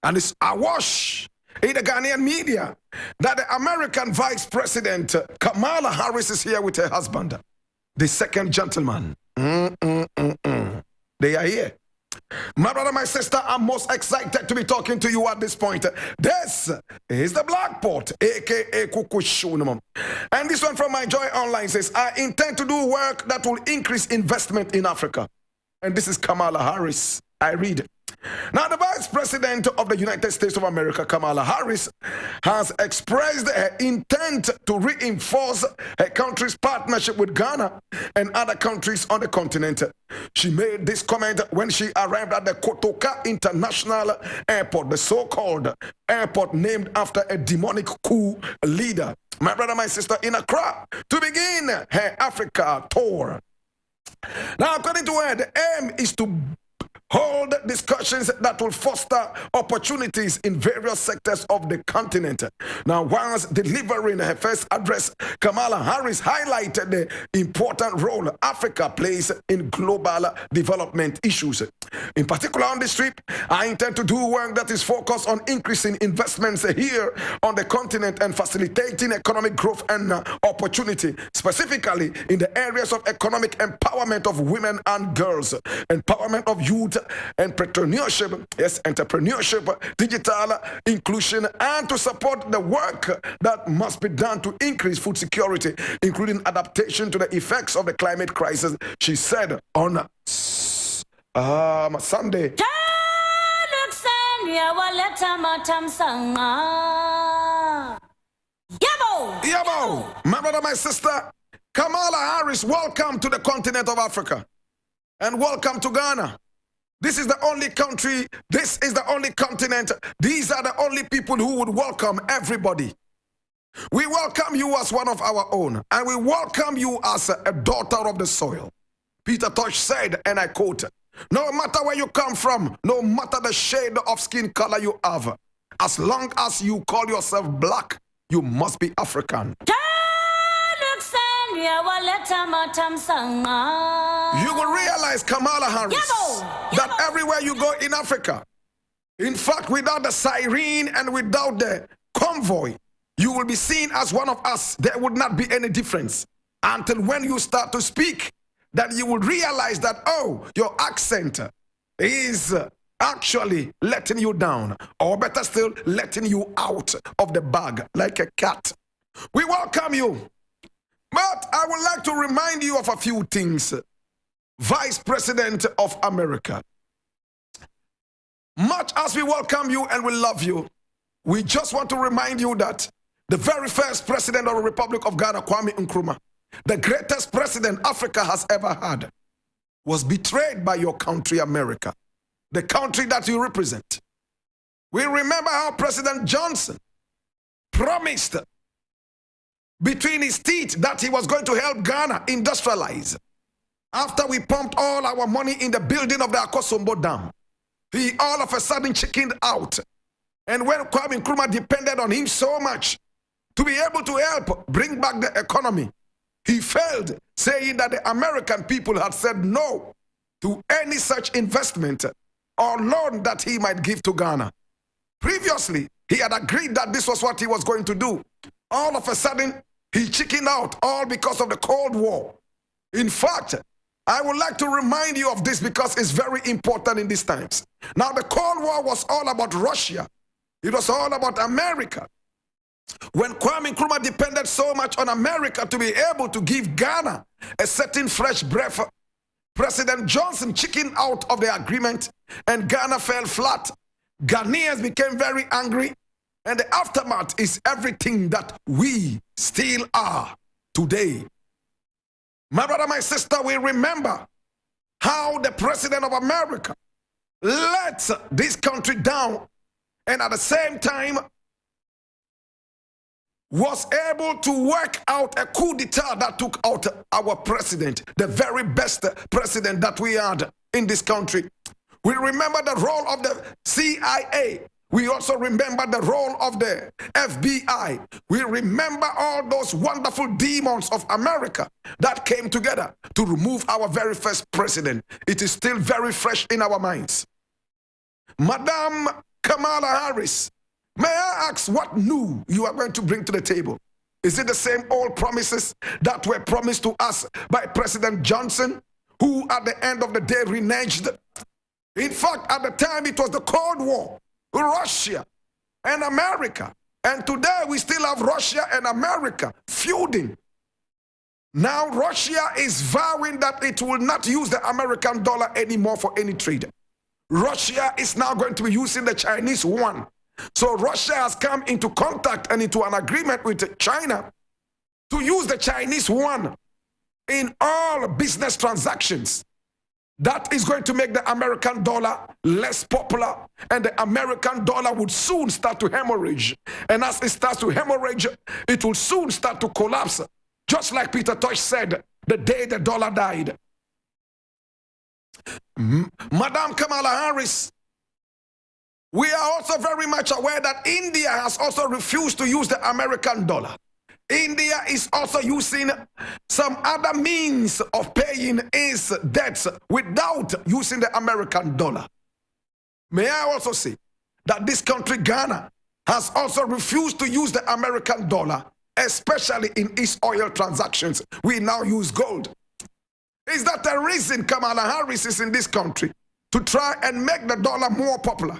and it's awash in the Ghanaian media that the American Vice President Kamala Harris is here with her husband, the second gentleman. They are here. My brother, my sister, I'm most excited to be talking to you at this point. This is the Blackport, aka Kukushunum. And this one from My Joy Online says, I intend to do work that will increase investment in Africa. And this is Kamala Harris. I read. Now, the Vice President of the United States of America, Kamala Harris, has expressed her intent to reinforce her country's partnership with Ghana and other countries on the continent. She made this comment when she arrived at the Kotoka International Airport, the so-called airport named after a demonic coup leader. My brother, my sister, in Accra, to begin her Africa tour. Now, according to her, the aim is to hold discussions that will foster opportunities in various sectors of the continent. Now, whilst delivering her first address, Kamala Harris highlighted the important role Africa plays in global development issues. In particular, on this trip, I intend to do work that is focused on increasing investments here on the continent and facilitating economic growth and opportunity, specifically in the areas of economic empowerment of women and girls, empowerment of youth, entrepreneurship, digital inclusion, and to support the work that must be done to increase food security, including adaptation to the effects of the climate crisis, she said on Sunday. Yabo, my brother, my sister, Kamala Harris, welcome to the continent of Africa and welcome to Ghana. This is the only country, this is the only continent, these are the only people who would welcome everybody. We welcome you as one of our own, and we welcome you as a daughter of the soil. Peter Tosh said, and I quote, no matter where you come from, no matter the shade of skin color you have, as long as you call yourself black, you must be African. You will realize, Kamala Harris, that everywhere you go in Africa, in fact, without the siren and without the convoy, you will be seen as one of us. There would not be any difference until when you start to speak, that you will realize that, oh, your accent is actually letting you down, or better still, letting you out of the bag like a cat. We welcome you. But I would like to remind you of a few things. Vice President of America, much as we welcome you and we love you, we just want to remind you that the very first president of the Republic of Ghana, Kwame Nkrumah, the greatest president Africa has ever had, was betrayed by your country, America, the country that you represent. We remember how President Johnson promised between his teeth that he was going to help Ghana industrialize. After we pumped all our money in the building of the Akosombo Dam, he all of a sudden chickened out. And when Kwame Nkrumah depended on him so much to be able to help bring back the economy, he failed, saying that the American people had said no to any such investment or loan that he might give to Ghana. Previously, he had agreed that this was what he was going to do. All of a sudden, he chickened out, all because of the Cold War. In fact, I would like to remind you of this because it's very important in these times. Now, the Cold War was all about Russia. It was all about America. When Kwame Nkrumah depended so much on America to be able to give Ghana a certain fresh breath, President Johnson chickened out of the agreement and Ghana fell flat. Ghanaians became very angry. And the aftermath is everything that we still are today. My brother, my sister, we remember how the president of America let this country down and at the same time was able to work out a coup d'etat that took out our president, the very best president that we had in this country. We remember the role of the CIA. We also remember the role of the FBI. We remember all those wonderful demons of America that came together to remove our very first president. It is still very fresh in our minds. Madam Kamala Harris, may I ask what new you are going to bring to the table? Is it the same old promises that were promised to us by President Johnson, who at the end of the day reneged? In fact, at the time it was the Cold War, Russia and America. And today we still have Russia and America feuding. Now Russia is vowing that it will not use the American dollar anymore for any trade. Russia is now going to be using the Chinese yuan. So Russia has come into contact and into an agreement with China to use the Chinese yuan in all business transactions. That is going to make the American dollar less popular, and the American dollar would soon start to hemorrhage. And as it starts to hemorrhage, it will soon start to collapse, just like Peter Tosh said the day the dollar died. Madam Kamala Harris, we are also very much aware that India has also refused to use the American dollar. India is also using some other means of paying its debts without using the American dollar. May I also say that this country, Ghana, has also refused to use the American dollar, especially in its oil transactions. We now use gold. Is that the reason Kamala Harris is in this country? To try and make the dollar more popular,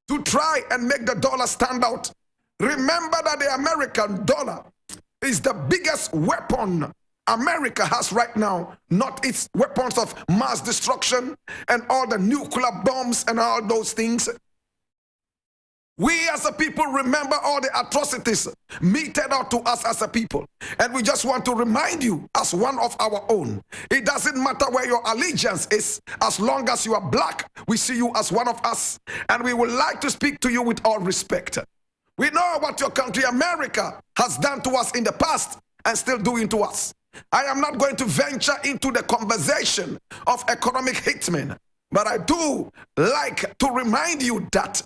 to try and make the dollar stand out. Remember that the American dollar is the biggest weapon America has right now, not its weapons of mass destruction and all the nuclear bombs and all those things. We as a people remember all the atrocities meted out to us as a people. And we just want to remind you as one of our own. It doesn't matter where your allegiance is, as long as you are black, we see you as one of us. And we would like to speak to you with all respect. We know what your country, America, has done to us in the past and still doing to us. I am not going to venture into the conversation of economic hitmen, but I do like to remind you that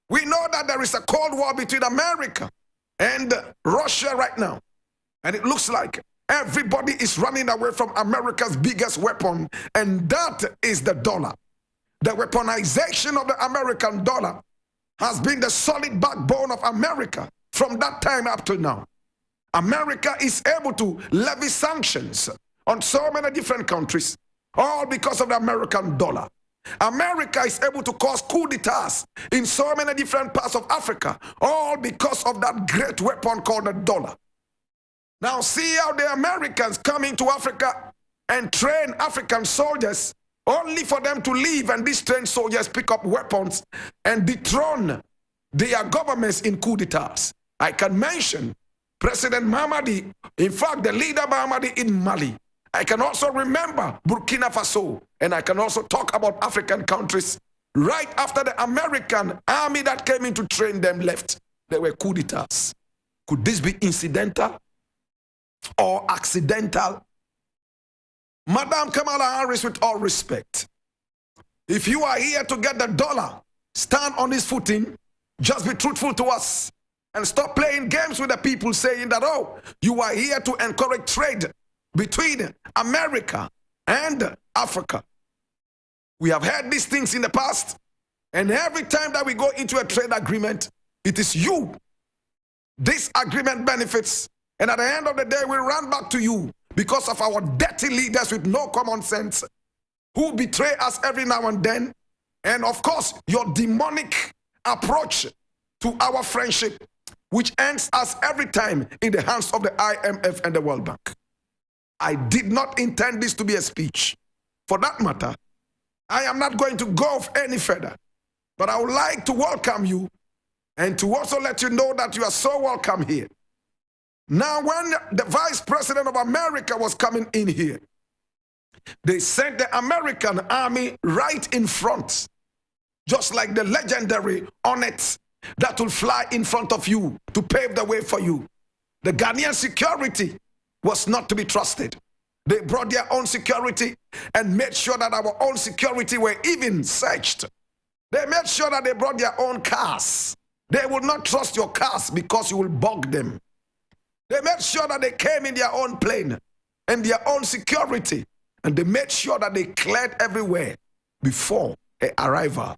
we know that there is a Cold War between America and Russia right now. And it looks like everybody is running away from America's biggest weapon, and that is the dollar. The weaponization of the American dollar has been the solid backbone of America from that time up to now. America is able to levy sanctions on so many different countries, all because of the American dollar. America is able to cause coup d'etats in so many different parts of Africa, all because of that great weapon called the dollar. Now see how the Americans come into Africa and train African soldiers only for them to leave, and these trained soldiers pick up weapons and dethrone their governments in coup d'etats. I can mention President Mamadi, in fact, the leader Mamadi in Mali. I can also remember Burkina Faso, and I can also talk about African countries. Right after the American army that came in to train them left, there were coup d'etats. Could this be incidental or accidental? Madam Kamala Harris, with all respect, if you are here to get the dollar, stand on this footing, just be truthful to us, and stop playing games with the people saying that, oh, you are here to encourage trade between America and Africa. We have heard these things in the past, and every time that we go into a trade agreement, it is you this agreement benefits, and at the end of the day, we run back to you because of our dirty leaders with no common sense who betray us every now and then, and of course, your demonic approach to our friendship, which ends us every time in the hands of the IMF and the World Bank. I did not intend this to be a speech. For that matter, I am not going to go any further, but I would like to welcome you and to also let you know that you are so welcome here. Now, when the Vice President of America was coming in here, they sent the American army right in front, just like the legendary Hornet that will fly in front of you to pave the way for you. The Ghanaian security was not to be trusted. They brought their own security and made sure that our own security were even searched. They made sure that they brought their own cars. They will not trust your cars because you will bug them. They made sure that they came in their own plane and their own security, and they made sure that they cleared everywhere before their arrival.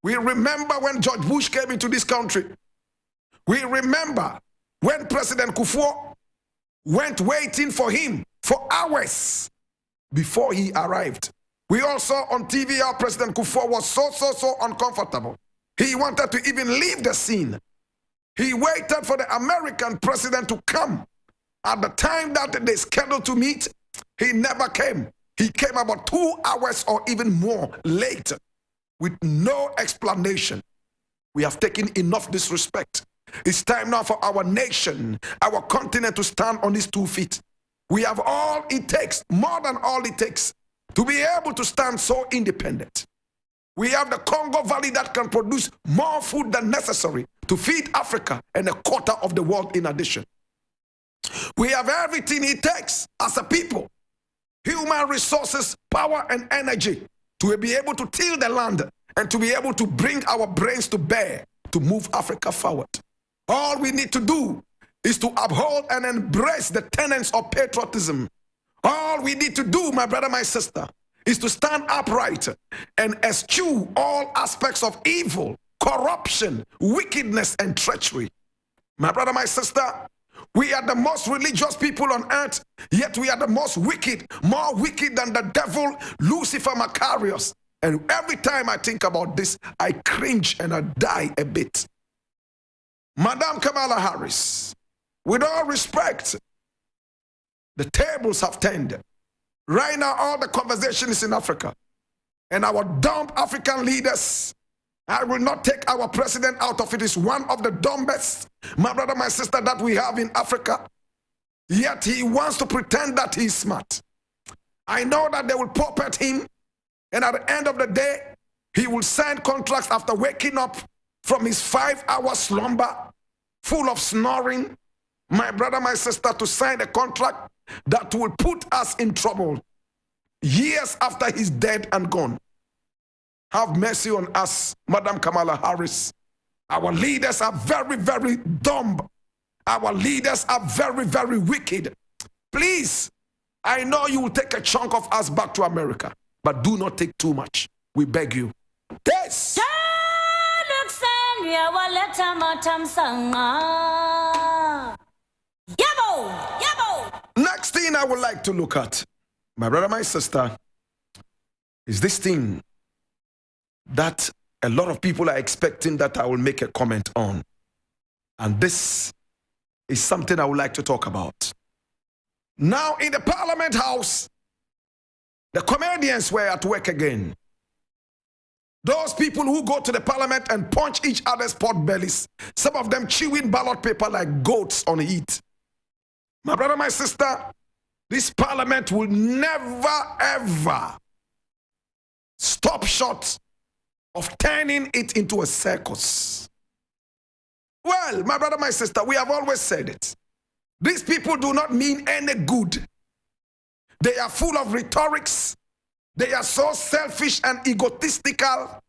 We remember when George Bush came into this country. We remember when President Kufuor went waiting for him for hours before he arrived. We also on TV how President Kufuor was so uncomfortable. He wanted to even leave the scene. He waited for the American president to come. At the time that they scheduled to meet, he never came. He came about 2 hours or even more late with no explanation. We have taken enough disrespect. It's time now for our nation, our continent to stand on its 2 feet. We have all it takes, more than all it takes, to be able to stand so independent. We have the Congo Valley that can produce more food than necessary to feed Africa and a quarter of the world in addition. We have everything it takes as a people, human resources, power and energy to be able to till the land and to be able to bring our brains to bear to move Africa forward. All we need to do is to uphold and embrace the tenets of patriotism. All we need to do, my brother, my sister, is to stand upright and eschew all aspects of evil, corruption, wickedness, and treachery. My brother, my sister, we are the most religious people on earth, yet we are the most wicked, more wicked than the devil, Lucifer Macarius. And every time I think about this, I cringe and I die a bit. Madam Kamala Harris, with all respect, the tables have turned. Right now, all the conversation is in Africa. And our dumb African leaders, I will not take our president out of it, is one of the dumbest, my brother, my sister, that we have in Africa. Yet he wants to pretend that he's smart. I know that they will puppet him, and at the end of the day, he will sign contracts after waking up from his 5-hour slumber, full of snoring, my brother, my sister, to sign a contract that will put us in trouble years after he's dead and gone. Have mercy on us, Madam Kamala Harris. Our leaders are very dumb. Our leaders are very wicked. Please, I know you will take a chunk of us back to America, but do not take too much. We beg you. Yes. Next thing I would like to look at, my brother, my sister, is this thing that a lot of people are expecting that I will make a comment on. And this is something I would like to talk about. Now, in the Parliament House, the comedians were at work again. Those people who go to the Parliament and punch each other's pot bellies, some of them chewing ballot paper like goats on heat. My brother, my sister, this Parliament will never, ever stop short of turning it into a circus. Well, my brother, my sister, we have always said it. These people do not mean any good. They are full of rhetorics. They are so selfish and egotistical.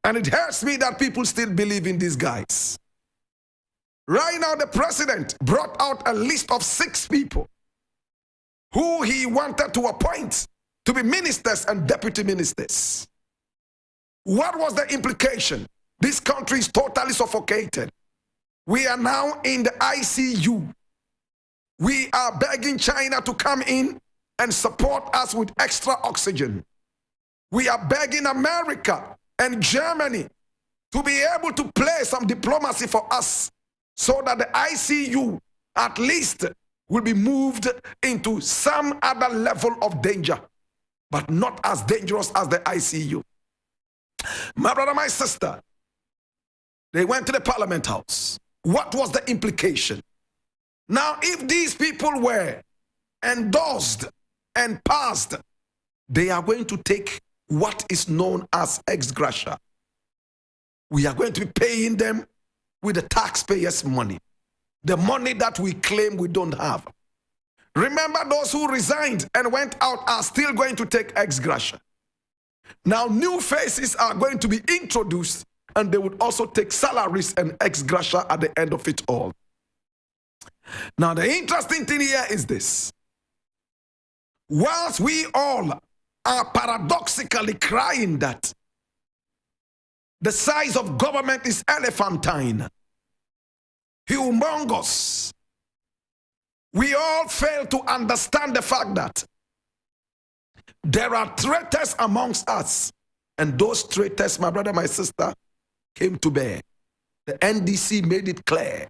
And it hurts me that people still believe in these guys. Right now, the president brought out a list of 6 people who he wanted to appoint to be ministers and deputy ministers. What was the implication? This country is totally suffocated. We are now in the ICU. We are begging China to come in and support us with extra oxygen. We are begging America and Germany to be able to play some diplomacy for us so that the ICU at least will be moved into some other level of danger, but not as dangerous as the ICU. My brother, my sister, they went to the Parliament House. What was the implication? Now, if these people were endorsed and passed, they are going to take what is known as ex gratia. We are going to be paying them with the taxpayers' money, the money that we claim we don't have. Remember, those who resigned and went out are still going to take ex gratia. Now, new faces are going to be introduced, and they would also take salaries and ex gratia at the end of it all. Now, the interesting thing here is this. Whilst we all are paradoxically crying that The size of government is elephantine, humongous. We all fail to understand the fact that there are traitors amongst us. And those traitors, my brother, my sister, came to bear. The NDC made it clear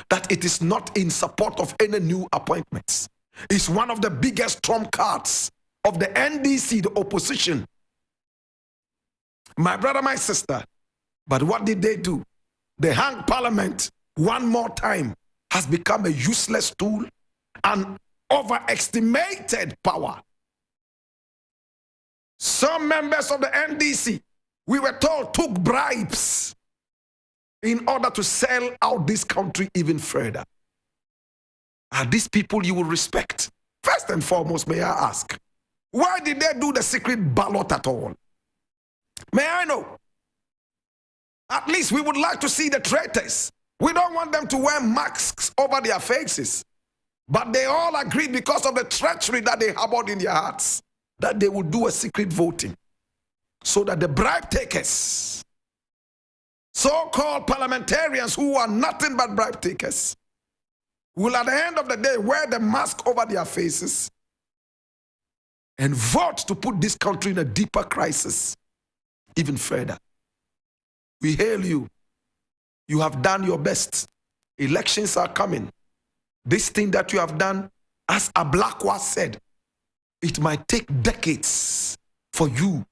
that it is not in support of any new appointments. It's one of the biggest trump cards of the NDC, the opposition. My brother, my sister, but what did they do? They hung parliament one more time, has become a useless tool and overestimated power. Some members of the NDC, we were told, took bribes in order to sell out this country even further. Are these people you will respect? First and foremost, may I ask, why did they do the secret ballot at all? May I know? At least we would like to see the traitors. We don't want them to wear masks over their faces. But they all agreed, because of the treachery that they harbored in their hearts, that they would do a secret voting so that the bribe takers, so-called parliamentarians who are nothing but bribe takers, will at the end of the day wear the mask over their faces and vote to put this country in a deeper crisis even further. We hail you. You have done your best. Elections are coming. This thing that you have done, as a Blakk Rasta said, it might take decades for you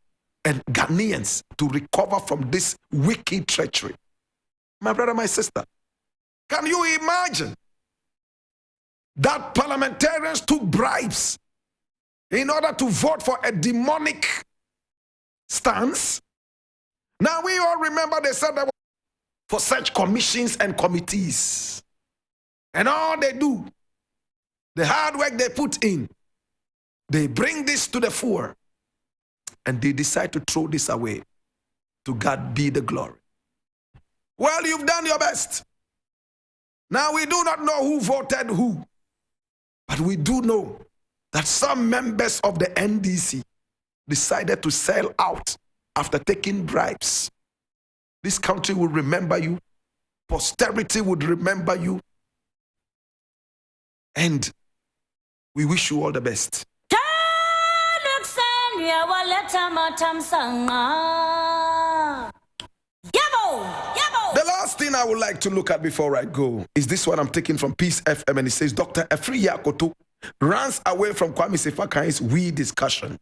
and Ghanaians to recover from this wicked treachery. My brother, my sister, can you imagine that parliamentarians took bribes in order to vote for a demonic stance? Now we all remember they said that for such commissions and committees, and all they do, the hard work they put in, they bring this to the fore and they decide to throw this away. To God be the glory. Well, you've done your best. Now we do not know who voted who, but we do know that some members of the NDC decided to sell out after taking bribes. This country will remember you. Posterity would remember you. And we wish you all the best. The last thing I would like to look at before I go is this one I'm taking from Peace FM, and it says, Dr. Efri Yakoto runs away from Kwame Sefakai's we discussion.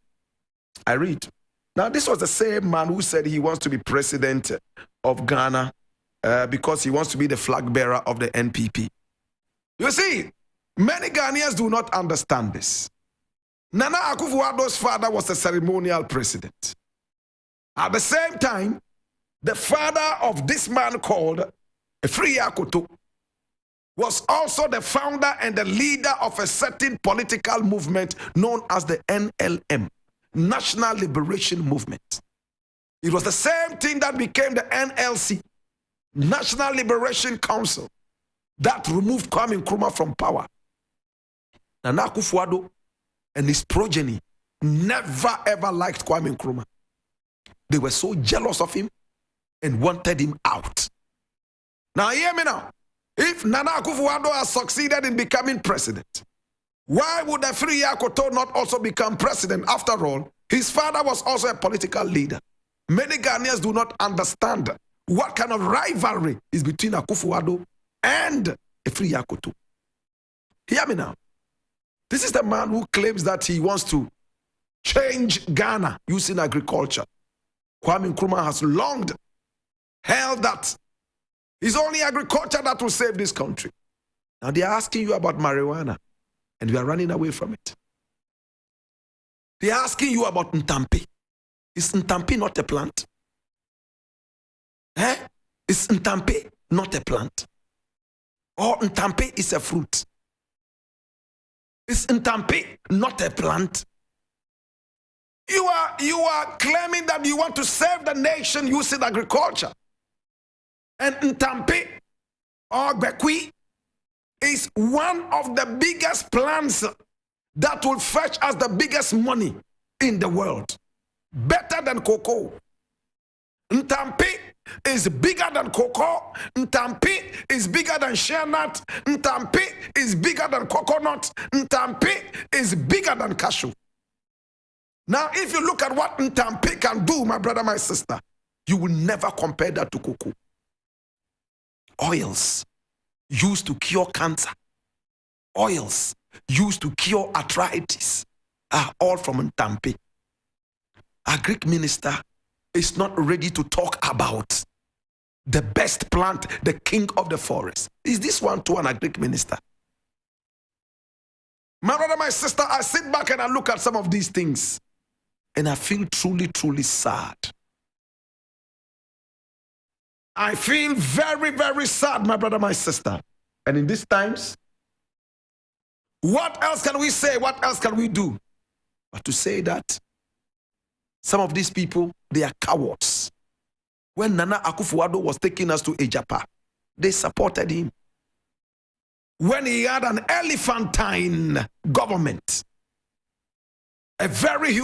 I read. Now, this was the same man who said he wants to be president of Ghana because he wants to be the flag bearer of the NPP. You see, many Ghanaians do not understand this. Nana Akufo-Addo's father was a ceremonial president. At the same time, the father of this man called Efri Yakoto was also the founder and the leader of a certain political movement known as the NLM, National Liberation Movement. It was the same thing that became the NLC, National Liberation Council, that removed Kwame Nkrumah from power. Nana Akufo-Addo and his progeny never ever liked Kwame Nkrumah. They were so jealous of him and wanted him out. Now hear me now. If Nana Akufo-Addo has succeeded in becoming president, why would Efri Yakoto not also become president? After all, his father was also a political leader. Many Ghanaians do not understand what kind of rivalry is between Akufo-Addo and Efri Yakoto. Hear me now. This is the man who claims that he wants to change Ghana using agriculture. Kwame Nkrumah has long held that it's only agriculture that will save this country. Now they are asking you about marijuana, and we are running away from it. They are asking you about Ntampe. Is Ntampe not a plant? Is Ntampe not a plant? Or Ntampe is a fruit? Is Ntampe not a plant? You are claiming that you want to save the nation using agriculture. And Ntampe or Bekwi is one of the biggest plants that will fetch us the biggest money in the world. Better than cocoa. Ntampe is bigger than cocoa. Ntampi is bigger than shea nut. Ntampi is bigger than coconut. Ntampi is bigger than cashew. Now, if you look at what Ntampi can do, my brother, my sister, you will never compare that to cocoa. Oils used to cure cancer, oils used to cure arthritis are all from Ntampi. A Greek minister is not ready to talk about the best plant, the king of the forest. Is this one too an Greek minister? My brother, my sister, I sit back and I look at some of these things and I feel truly, truly sad. I feel very, very sad, my brother, my sister. And in these times, what else can we say? What else can we do? But to say that some of these people, they are cowards. When Nana Akufo-Addo was taking us to Ejapa, they supported him. When he had an elephantine government, a very huge